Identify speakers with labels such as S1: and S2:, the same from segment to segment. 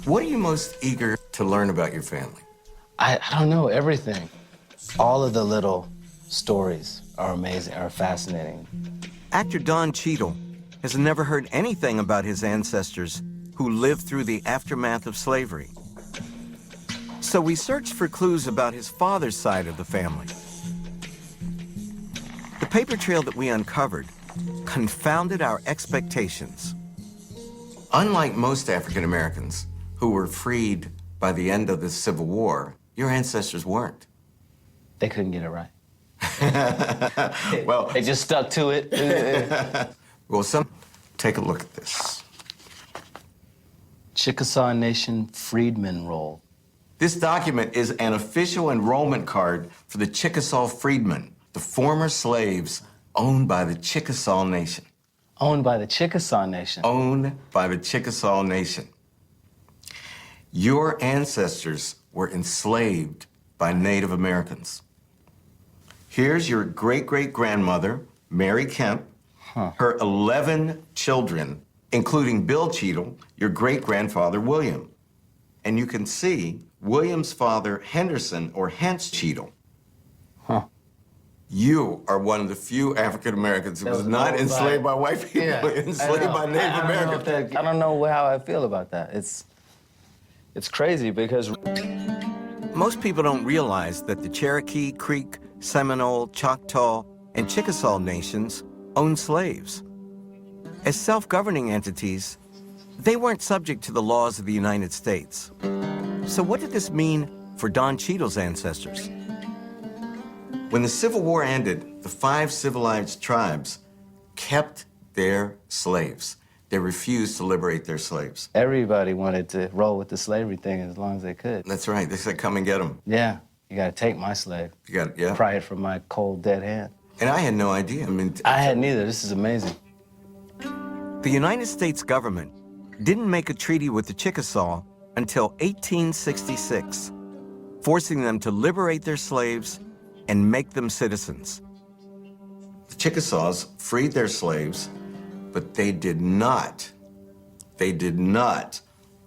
S1: What are you most eager to learn about your family?
S2: I don't know, everything. All of the little stories are amazing, are fascinating.
S1: Actor Don Cheadle has never heard anything about his ancestors who lived through the aftermath of slavery. So we searched for clues about his father's side of the family. The paper trail that we uncovered confounded our expectations. Unlike most African Americans who were freed by the end of the Civil War, your ancestors weren't.
S2: They couldn't get it right.
S1: Well,
S2: They just stuck to it.
S1: well, take a look at this.
S2: Chickasaw Nation Freedmen roll.
S1: This document is an official enrollment card for the Chickasaw Freedmen, the former slaves owned by the Chickasaw Nation.
S2: Owned by the Chickasaw Nation.
S1: Owned by the Chickasaw Nation. Your ancestors were enslaved by Native Americans. Here's your great-great-grandmother, Mary Kemp, her 11 children, including Bill Cheadle, your great-grandfather, William. And you can see William's father, Henderson, or Hence Cheadle. You are one of the few African Americans who was not enslaved by white people, enslaved by Native Americans.
S2: I don't know how I feel about that. It's crazy because
S1: most people don't realize that the Cherokee, Creek, Seminole, Choctaw, and Chickasaw nations owned slaves. As self-governing entities, they weren't subject to the laws of the United States. So what did this mean for Don Cheadle's ancestors? When the Civil War ended, the 5 civilized tribes kept their slaves. They refused to liberate their slaves.
S2: everybody wanted to roll with the slavery thing as long as they could.
S1: That's right. They said, come and get them.
S2: Yeah, you gotta take my slave.
S1: You got, yeah.
S2: Pry it from my cold, dead hand.
S1: And I had no idea. I mean,
S2: I had neither. This is amazing.
S1: the United States government didn't make a treaty with the Chickasaw until 1866, forcing them to liberate their slaves and make them citizens. The Chickasaws freed their slaves, but they did not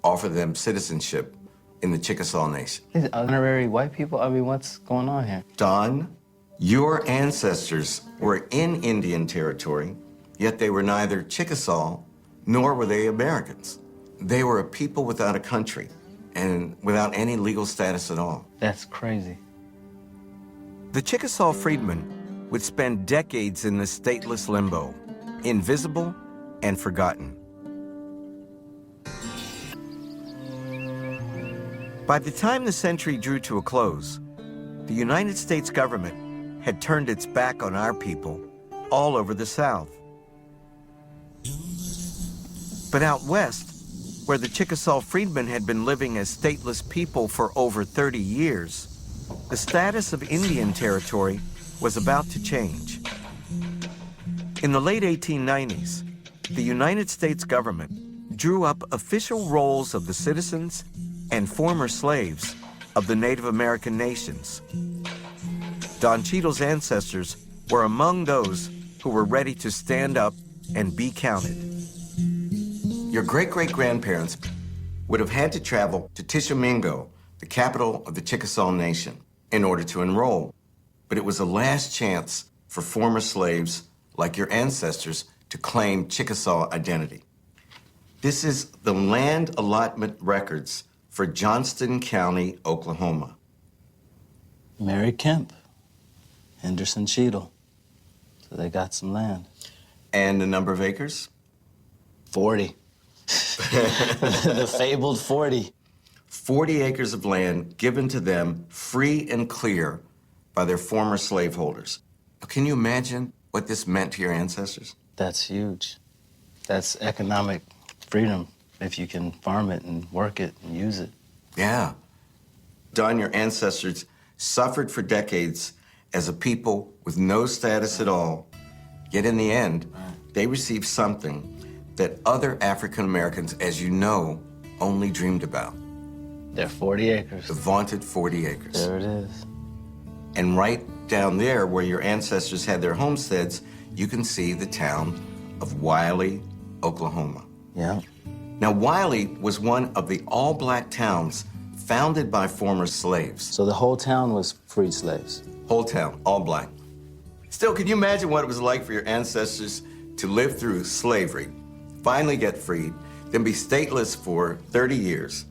S1: offer them citizenship in the Chickasaw Nation.
S2: These honorary white people, I mean, what's going on here?
S1: Don, your ancestors were in Indian territory, yet they were neither Chickasaw nor were they Americans. They were a people without a country and without any legal status at all.
S2: That's crazy.
S1: The Chickasaw freedmen would spend decades in this stateless limbo, invisible and forgotten. By the time the century drew to a close, the United States government had turned its back on our people all over the South. But out west, where the Chickasaw freedmen had been living as stateless people for over 30 years, the status of Indian territory was about to change. In the late 1890s, the United States government drew up official rolls of the citizens and former slaves of the Native American nations. Don Cheadle's ancestors were among those who were ready to stand up and be counted. Your great-great-grandparents would have had to travel to Tishomingo, the capital of the Chickasaw Nation, in order to enroll. But it was a last chance for former slaves like your ancestors to claim Chickasaw identity. This is the land allotment records for Johnston County, Oklahoma.
S2: Mary Kemp, Henderson Cheadle. So they got some land.
S1: And the number of acres?
S2: 40. The fabled 40.
S1: 40 acres of land given to them free and clear by their former slaveholders. Can you imagine what this meant to your ancestors?
S2: That's huge. That's economic freedom if you can farm it and work it and use it.
S1: Yeah. Don, your ancestors suffered for decades as a people with no status at all. Yet in the end, they received something that other African Americans, as you know, only dreamed about.
S2: They're 40 acres.
S1: The vaunted 40 acres.
S2: There it is.
S1: And right down there where your ancestors had their homesteads, you can see the town of Wiley, Oklahoma.
S2: Yeah.
S1: Now, Wiley was one of the all-black towns founded by former slaves.
S2: So the whole town was freed slaves?
S1: Whole town, all black. Still, can you imagine what it was like for your ancestors to live through slavery, finally get freed, then be stateless for 30 years,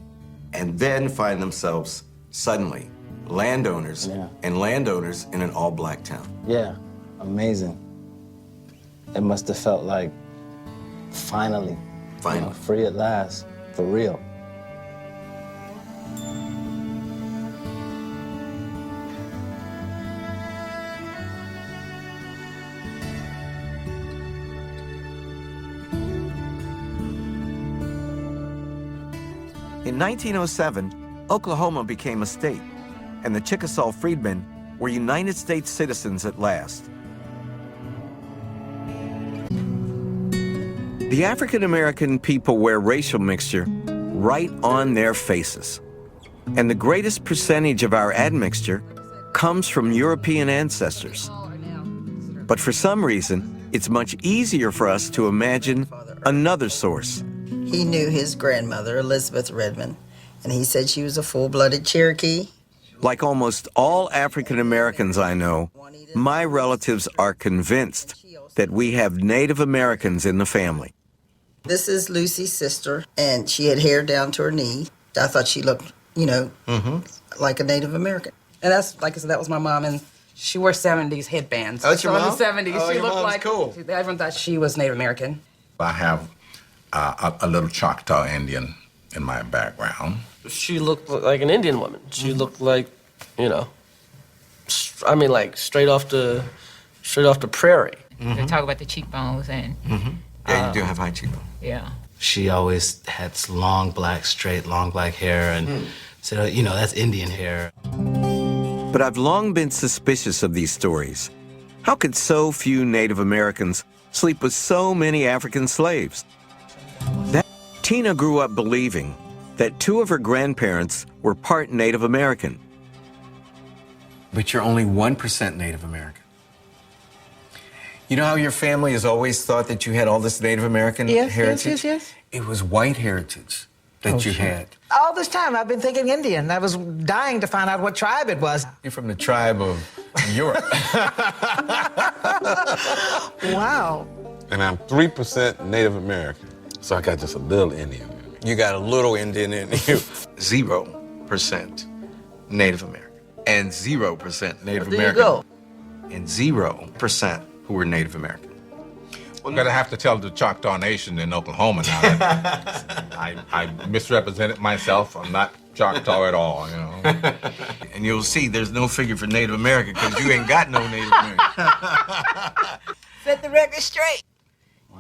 S1: and then find themselves suddenly landowners and landowners in an all-black town?
S2: Yeah, amazing. It must have felt like finally. You know, free at last, for real.
S1: In 1907, Oklahoma became a state, and the Chickasaw Freedmen were United States citizens at last. The African-American people wear racial mixture right on their faces. And the greatest percentage of our admixture comes from European ancestors. But for some reason, it's much easier for us to imagine another source.
S3: He knew his grandmother, Elizabeth Redmond, and he said she was a full-blooded Cherokee.
S1: Like almost all African-Americans I know, my relatives are convinced that we have Native Americans in the family.
S3: This is Lucy's sister, and she had hair down to her knee. I thought she looked, you know, like a Native American.
S4: And that's, like I said, that was my mom, and she wore 70s headbands.
S1: Oh, that's your mom?
S4: In the 70s,
S1: oh,
S4: she looked like,
S1: cool.
S4: Everyone thought she was Native American.
S5: I have a little Choctaw Indian in my background.
S6: She looked like an Indian woman. She looked like, you know, I mean, like straight off the prairie.
S7: They talk about the cheekbones and.
S1: Yeah, you do have high cheekbones.
S7: Yeah.
S2: She always had long black hair, and said, you know, that's Indian hair.
S1: But I've long been suspicious of these stories. How could so few Native Americans sleep with so many African slaves? Tina grew up believing that two of her grandparents were part Native American. But you're only 1% Native American. You know how your family has always thought that you had all this Native American heritage?
S8: Yes.
S1: It was white heritage that you had.
S8: All this time, I've been thinking Indian. I was dying to find out what tribe it was.
S1: You're from the tribe of Europe.
S8: Wow.
S9: And I'm 3% Native American, so I got just a little Indian.
S1: You got a little Indian in you. 0% Native American. And 0% Native American.
S8: There you go.
S1: And 0% who were Native American.
S5: I'm gonna have to tell the Choctaw Nation in Oklahoma now that I misrepresented myself. I'm not Choctaw at all, you know.
S1: And you'll see there's no figure for Native American because you ain't got no Native American.
S8: Set the record straight.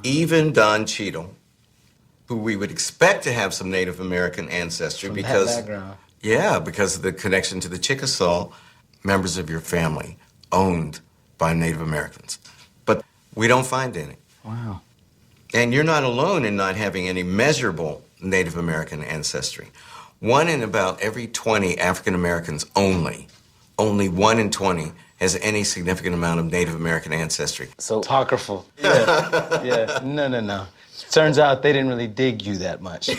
S1: Even Don Cheadle, who we would expect to have some Native American ancestry because of the connection to the Chickasaw, members of your family owned by Native Americans. But we don't find any.
S2: Wow.
S1: And you're not alone in not having any measurable Native American ancestry. 1 in about every 20 African Americans only 1 in 20 has any significant amount of Native American ancestry.
S2: So apocryphal. Yeah. No. Turns out they didn't really dig you that much.